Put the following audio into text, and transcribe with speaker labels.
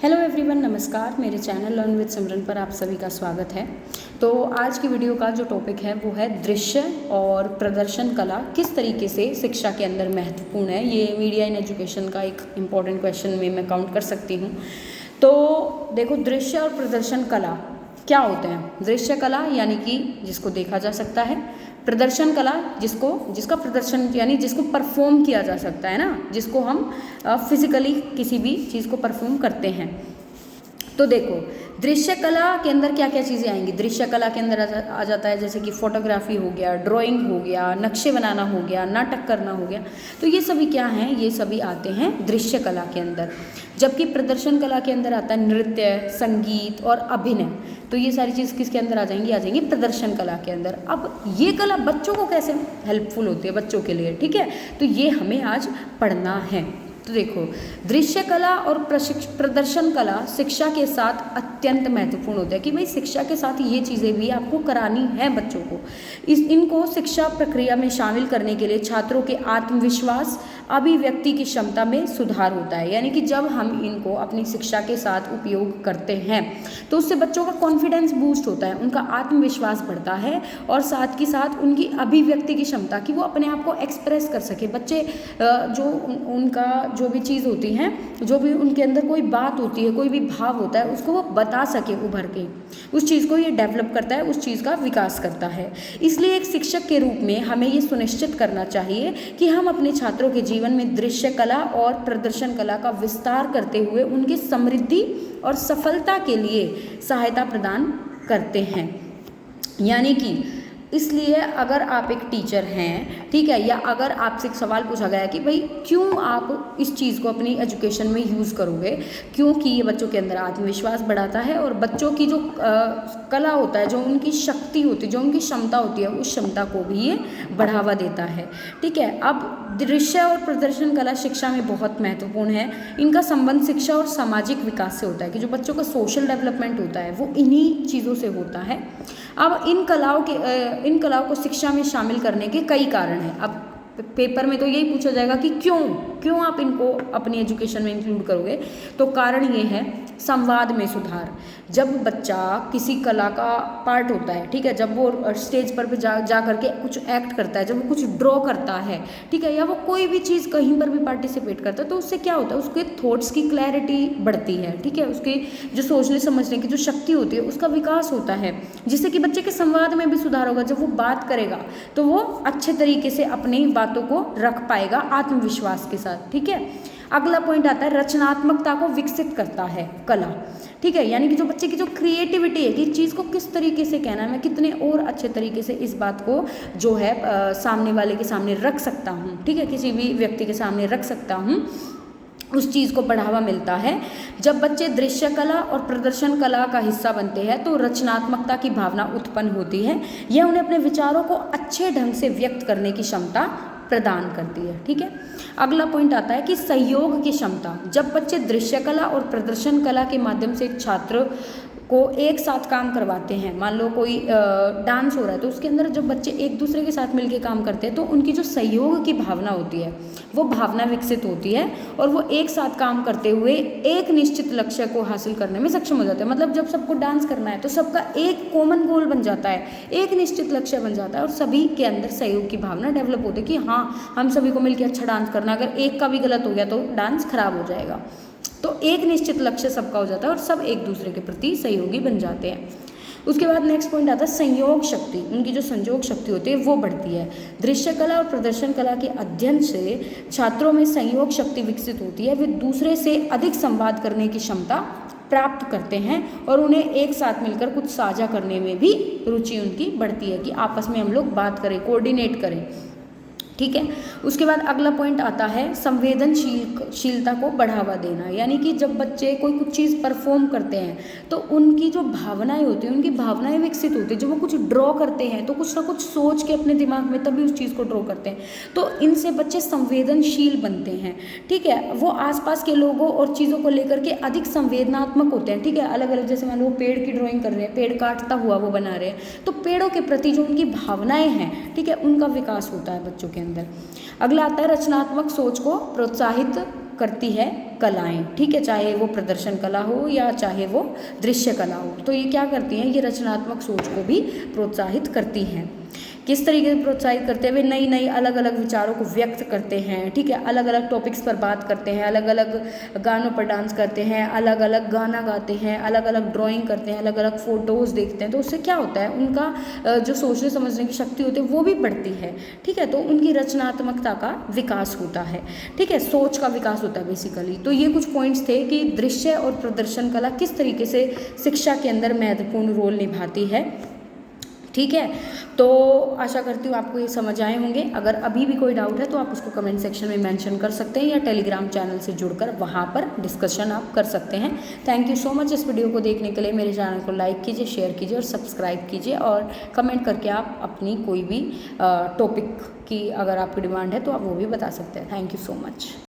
Speaker 1: Hello everyone, नमस्कार। मेरे channel learn with सिमरन पर आप सभी का स्वागत है। तो आज की वीडियो का जो टॉपिक है वो है दृश्य और प्रदर्शन कला किस तरीके से शिक्षा के अंदर महत्वपूर्ण है। ये मीडिया इन एजुकेशन का एक इम्पॉर्टेंट क्वेश्चन में मैं काउंट कर सकती हूँ। तो देखो, दृश्य और प्रदर्शन कला क्या होते हैं। दृश्य कला यानी कि जिसको देखा जा सकता है, प्रदर्शन कला जिसका प्रदर्शन यानी जिसको परफॉर्म किया जा सकता है ना, जिसको हम फिजिकली किसी भी चीज़ को परफॉर्म करते हैं। तो देखो, दृश्य कला के अंदर क्या क्या चीज़ें आएंगी। दृश्य कला के अंदर आ जाता है जैसे कि फोटोग्राफी हो गया, ड्राइंग हो गया, नक्शे बनाना हो गया, नाटक करना हो गया। तो ये सभी क्या हैं, ये सभी आते हैं दृश्य कला के अंदर। जबकि प्रदर्शन कला के अंदर आता है नृत्य, संगीत और अभिनय। तो ये सारी चीज़ किसके अंदर आ जाएंगी प्रदर्शन कला के अंदर। अब ये कला बच्चों को कैसे हेल्पफुल होती है, बच्चों के लिए, ठीक है। तो ये हमें आज पढ़ना है। तो देखो, दृश्य कला और प्रदर्शन कला शिक्षा के साथ अत्यंत महत्वपूर्ण होता है कि भाई शिक्षा के साथ ये चीज़ें भी आपको करानी है बच्चों को। इनको शिक्षा प्रक्रिया में शामिल करने के लिए छात्रों के आत्मविश्वास, अभिव्यक्ति की क्षमता में सुधार होता है। यानी कि जब हम इनको अपनी शिक्षा के साथ उपयोग करते हैं तो उससे बच्चों का कॉन्फिडेंस बूस्ट होता है, उनका आत्मविश्वास बढ़ता है और साथ ही साथ उनकी अभिव्यक्ति की क्षमता कि वो अपने आप को एक्सप्रेस कर सके। बच्चे जो उनका जो भी चीज़ होती है, जो भी उनके अंदर कोई बात होती है, कोई भी भाव होता है, उसको वो बता सके उभर के। उस चीज़ को ये डेवलप करता है, उस चीज़ का विकास करता है। इसलिए एक शिक्षक के रूप में हमें ये सुनिश्चित करना चाहिए कि हम अपने छात्रों के जीवन में दृश्य कला और प्रदर्शन कला का विस्तार करते हुए उनकी समृद्धि और सफलता के लिए सहायता प्रदान करते हैं। यानी कि इसलिए अगर आप एक टीचर हैं, ठीक है, या अगर आपसे एक सवाल पूछा गया कि भाई क्यों आप इस चीज़ को अपनी एजुकेशन में यूज़ करोगे, क्योंकि ये बच्चों के अंदर आत्मविश्वास बढ़ाता है और बच्चों की जो कला होता है, जो उनकी शक्ति होती है, जो उनकी क्षमता होती है, उस क्षमता को भी ये बढ़ावा देता है, ठीक है। अब दृश्य और प्रदर्शन कला शिक्षा में बहुत महत्वपूर्ण है। इनका संबंध शिक्षा और सामाजिक विकास से होता है कि जो बच्चों का सोशल डेवलपमेंट होता है वो इन्हीं चीज़ों से होता है। अब इन कलाओं को शिक्षा में शामिल करने के कई कारण हैं। अब पेपर में तो यही पूछा जाएगा कि क्यों आप इनको अपनी एजुकेशन में इंक्लूड करोगे। तो कारण ये है, संवाद में सुधार। जब बच्चा किसी कला का पार्ट होता है, ठीक है, जब वो स्टेज पर जा करके कुछ एक्ट करता है, जब वो कुछ ड्रॉ करता है, ठीक है, या वो कोई भी चीज़ कहीं पर भी पार्टिसिपेट करता है, तो उससे क्या होता है, उसके थॉट्स की क्लैरिटी बढ़ती है, ठीक है, उसकी जो सोचने समझने की जो शक्ति होती है उसका विकास होता है, जिससे कि बच्चे के संवाद में भी सुधार होगा। जब वो बात करेगा तो वो अच्छे तरीके से अपनी बातों को रख पाएगा आत्मविश्वास के साथ, ठीक है। अगला पॉइंट आता है, रचनात्मकता को विकसित करता है कला, ठीक है। यानी कि जो बच्चे की जो क्रिएटिविटी है कि चीज़ को किस तरीके से कहना है, मैं कितने और अच्छे तरीके से इस बात को जो है सामने वाले के सामने रख सकता हूँ, ठीक है, किसी भी व्यक्ति के सामने रख सकता हूँ, उस चीज़ को बढ़ावा मिलता है। जब बच्चे दृश्य कला और प्रदर्शन कला का हिस्सा बनते हैं तो रचनात्मकता की भावना उत्पन्न होती है। यह उन्हें अपने विचारों को अच्छे ढंग से व्यक्त करने की क्षमता प्रदान करती है, ठीक है। अगला पॉइंट आता है कि सहयोग की क्षमता। जब बच्चे दृश्य कला और प्रदर्शन कला के माध्यम से छात्र को एक साथ काम करवाते हैं, मान लो कोई डांस हो रहा है तो उसके अंदर जब बच्चे एक दूसरे के साथ मिलकर काम करते हैं तो उनकी जो सहयोग की भावना होती है वो भावना विकसित होती है और वो एक साथ काम करते हुए एक निश्चित लक्ष्य को हासिल करने में सक्षम हो जाते हैं। मतलब जब सबको डांस करना है तो सबका एक कॉमन गोल बन जाता है, एक निश्चित लक्ष्य बन जाता है और सभी के अंदर सहयोग की भावना डेवलप होती है कि हाँ, हम सभी को मिलकर अच्छा डांस करना, अगर एक का भी गलत हो गया तो डांस खराब हो जाएगा। तो एक निश्चित लक्ष्य सबका हो जाता है और सब एक दूसरे के प्रति सहयोगी बन जाते हैं। उसके बाद नेक्स्ट पॉइंट आता है संयोग शक्ति। उनकी जो संयोग शक्ति होती है वो बढ़ती है। दृश्य कला और प्रदर्शन कला के अध्ययन से छात्रों में संयोग शक्ति विकसित होती है। वे दूसरे से अधिक संवाद करने की क्षमता प्राप्त करते हैं और उन्हें एक साथ मिलकर कुछ साझा करने में भी रुचि उनकी बढ़ती है कि आपस में हम लोग बात करें, कोऑर्डिनेट करें, ठीक है। उसके बाद अगला पॉइंट आता है संवेदनशीलता को बढ़ावा देना। यानी कि जब बच्चे कोई कुछ चीज़ परफॉर्म करते हैं तो उनकी जो भावनाएं होती हैं, उनकी भावनाएं विकसित होती हैं। जब वो कुछ ड्रॉ करते हैं तो कुछ ना कुछ सोच के अपने दिमाग में तभी उस चीज़ को ड्रॉ करते हैं, तो इनसे बच्चे संवेदनशील बनते हैं, ठीक है। वो आसपास के लोगों और चीज़ों को लेकर के अधिक संवेदनात्मक होते हैं, ठीक है। अलग अलग, जैसे मान लो पेड़ की ड्राइंग कर रहे हैं, पेड़ काटता हुआ वो बना रहे हैं, तो पेड़ों के प्रति जो उनकी भावनाएं हैं, ठीक है, उनका विकास होता है बच्चों के अंदर। अगला आता है रचनात्मक सोच को प्रोत्साहित करती है कलाएं, ठीक है, चाहे वो प्रदर्शन कला हो या चाहे वो दृश्य कला हो। तो ये क्या करती हैं, ये रचनात्मक सोच को भी प्रोत्साहित करती हैं। किस तरीके से प्रोत्साहित करते हैं, वे नई नई अलग अलग विचारों को व्यक्त करते हैं, ठीक है, अलग अलग टॉपिक्स पर बात करते हैं, अलग अलग गानों पर डांस करते हैं, अलग अलग गाना गाते हैं, अलग अलग ड्राइंग करते हैं, अलग अलग फोटोज़ देखते हैं। तो उससे क्या होता है, उनका जो सोचने समझने की शक्ति होती है वो भी बढ़ती है, ठीक है, तो उनकी रचनात्मकता का विकास होता है, ठीक है, सोच का विकास होता है बेसिकली। तो ये कुछ पॉइंट्स थे कि दृश्य और प्रदर्शन कला किस तरीके से शिक्षा के अंदर महत्वपूर्ण रोल निभाती है, ठीक है। तो आशा करती हूँ आपको ये समझ आए होंगे। अगर अभी भी कोई डाउट है तो आप उसको कमेंट सेक्शन में मेंशन कर सकते हैं या टेलीग्राम चैनल से जुड़कर वहाँ पर डिस्कशन आप कर सकते हैं। थैंक यू सो मच इस वीडियो को देखने के लिए। मेरे चैनल को लाइक कीजिए, शेयर कीजिए और सब्सक्राइब कीजिए, और कमेंट करके आप अपनी कोई भी टॉपिक की अगर आपकी डिमांड है तो आप वो भी बता सकते हैं। Thank you so much.